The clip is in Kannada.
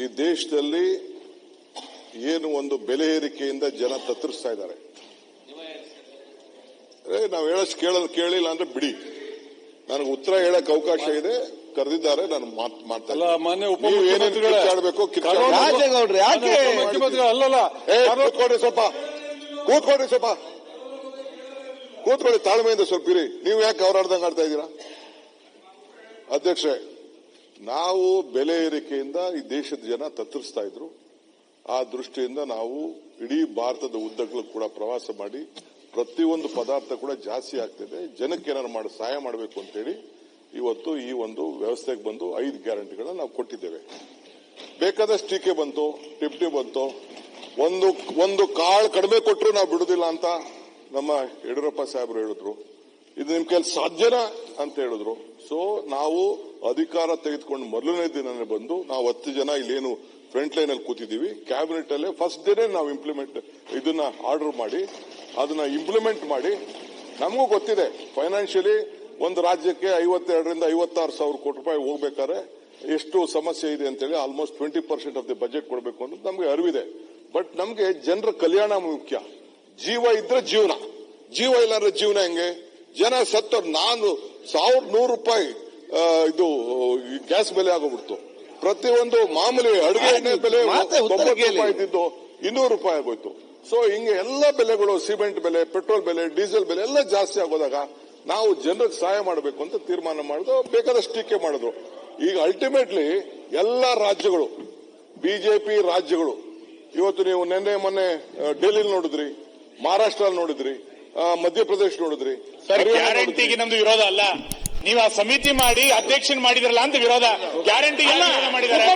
ಈ ದೇಶದಲ್ಲಿ ಏನು ಒಂದು ಬೆಲೆ ಏರಿಕೆಯಿಂದ ಜನ ತತ್ತರಿಸ್ತಾ ಇದ್ದಾರೆ. ನಾವು ಹೇಳೋಷ್ಟು ಕೇಳಿಲ್ಲ ಅಂದ್ರೆ ಬಿಡಿ, ನನಗೆ ಉತ್ತರ ಹೇಳಕ್ ಅವಕಾಶ ಇದೆ. ಕರೆದಿದ್ದಾರೆ, ನಾನು ಮಾತಾಡಲ್ಲ. ಮಾನ್ಯ ಉಪಮುಖ್ಯಮಂತ್ರಿಗಳೇ ಆಡಬೇಕು. ಅಲ್ಲಲ್ಲ, ಕೂತ್ಕೊಡ್ರಿ ಸ್ವಲ್ಪ, ಕೂತ್ಕೊಳ್ಳಿ, ತಾಳ್ಮೆಯಿಂದ ಸ್ವಲ್ಪ ಇರಿ. ನೀವು ಯಾಕೆ ಅವರಾಡ್ದಂಗೆ ಆಡ್ತಾ ಇದ್ದೀರಾ? ಅಧ್ಯಕ್ಷರೇ, ನಾವು ಬೆಲೆ ಏರಿಕೆಯಿಂದ ಈ ದೇಶದ ಜನ ತತ್ತರಿಸ್ತಾ ಇದ್ರು. ಆ ದೃಷ್ಟಿಯಿಂದ ನಾವು ಇಡೀ ಭಾರತದ ಉದ್ದಕ್ಕೂ ಕೂಡ ಪ್ರವಾಸ ಮಾಡಿ ಪ್ರತಿಯೊಂದು ಪದಾರ್ಥ ಕೂಡ ಜಾಸ್ತಿ ಆಗ್ತಿದೆ, ಜನಕ್ಕೆ ಏನಾದ್ರು ಮಾಡಿ ಸಹಾಯ ಮಾಡಬೇಕು ಅಂತೇಳಿ ಇವತ್ತು ಈ ಒಂದು ವ್ಯವಸ್ಥೆಗೆ ಬಂದು 5 ಗ್ಯಾರಂಟಿಗಳನ್ನ ನಾವು ಕೊಟ್ಟಿದ್ದೇವೆ. ಬೇಕಾದಷ್ಟು ಟೀಕೆ ಬಂತು, ಟಿಪ್ಪಣಿ ಬಂತು. ಒಂದು ಕಾಳು ಕಡಿಮೆ ಕೊಟ್ಟರು ನಾವು ಬಿಡುದಿಲ್ಲ ಅಂತ ನಮ್ಮ ಯಡಿಯೂರಪ್ಪ ಸಾಹೇಬರು ಹೇಳಿದ್ರು. ಇದು ನಿಮ್ ಕೈಲಿ ಸಾಧ್ಯನಾ ಅಂತ ಹೇಳಿದ್ರು. ಸೊ ನಾವು ಅಧಿಕಾರ ತೆಗೆದುಕೊಂಡು ಮೊದಲನೇ ದಿನನೇ ಬಂದು ನಾವು 10 ಜನ ಇಲ್ಲೇನು ಫ್ರಂಟ್ ಲೈನ್ ಅಲ್ಲಿ ಕೂತಿದ್ದೀವಿ, ಕ್ಯಾಬಿನೆಟ್ ಅಲ್ಲೇ ಫಸ್ಟ್ ಡೇನೇ ನಾವು ಇದನ್ನ ಆರ್ಡರ್ ಮಾಡಿ ಅದನ್ನ ಇಂಪ್ಲಿಮೆಂಟ್ ಮಾಡಿ. ನಮಗೂ ಗೊತ್ತಿದೆ ಫೈನಾನ್ಷಿಯಲಿ ಒಂದು ರಾಜ್ಯಕ್ಕೆ 52,000 ರಿಂದ 56,000 ಕೋಟಿ ರೂಪಾಯಿ ಹೋಗ್ಬೇಕಾದ್ರೆ ಎಷ್ಟು ಸಮಸ್ಯೆ ಇದೆ ಅಂತೇಳಿ ಆಲ್ಮೋಸ್ಟ್ 20% ಆಫ್ ದಿ ಬಜೆಟ್ ಕೊಡಬೇಕು ಅಂತ ನಮ್ಗೆ ಅರಿವಿದೆ. ಬಟ್ ನಮ್ಗೆ ಜನರ ಕಲ್ಯಾಣ ಮುಖ್ಯ. ಜೀವ ಇದ್ರೆ ಜೀವನ, ಜೀವ ಇಲ್ಲಾಂದ್ರೆ ಜೀವನ ಹೆಂಗೆ? ಜನ ಸತ್ತವ್ರು. ನಾನು 1,100 ರೂಪಾಯಿ ಇದು ಗ್ಯಾಸ್ ಬೆಲೆ ಆಗೋಗ್ಬಿಡ್ತು. ಪ್ರತಿಯೊಂದು ಮಾಮೂಲಿ ಅಡುಗೆ ಎಣ್ಣೆ ಬೆಲೆ 90 ರೂಪಾಯಿ ಇದ್ದಿದ್ದು 200 ರೂಪಾಯಿ ಆಗೋಯ್ತು. ಸೊ ಹಿಂಗೆ ಎಲ್ಲ ಬೆಲೆಗಳು, ಸಿಮೆಂಟ್ ಬೆಲೆ, ಪೆಟ್ರೋಲ್ ಬೆಲೆ, ಡೀಸೆಲ್ ಬೆಲೆ ಎಲ್ಲ ಜಾಸ್ತಿ ಆಗೋದಾಗ ನಾವು ಜನರಿಗೆ ಸಹಾಯ ಮಾಡಬೇಕು ಅಂತ ತೀರ್ಮಾನ ಮಾಡಿದ್ರು. ಬೇಕಾದಷ್ಟು ಟೀಕೆ ಮಾಡಿದ್ರು. ಈಗ ಅಲ್ಟಿಮೇಟ್ಲಿ ಎಲ್ಲ ರಾಜ್ಯಗಳು, ಬಿಜೆಪಿ ರಾಜ್ಯಗಳು, ಇವತ್ತು ನೀವು ಮೊನ್ನೆ ಡೆಲ್ಲಿಲಿ ನೋಡಿದ್ರಿ, ಮಹಾರಾಷ್ಟ್ರ ನೋಡಿದ್ರಿ, ಮಧ್ಯಪ್ರದೇಶ ನೋಡಿದ್ರಿ. ಗ್ಯಾರಂಟಿಗೆ ನಮ್ದು ವಿರೋಧ ಅಲ್ಲ, ನೀವು ಆ ಸಮಿತಿ ಮಾಡಿ ಅಧ್ಯಕ್ಷನ್ ಮಾಡಿದ್ರಲ್ಲ ಅಂತ ವಿರೋಧ. ಗ್ಯಾರಂಟಿ ಮಾಡಿದ್ದಾರೆ.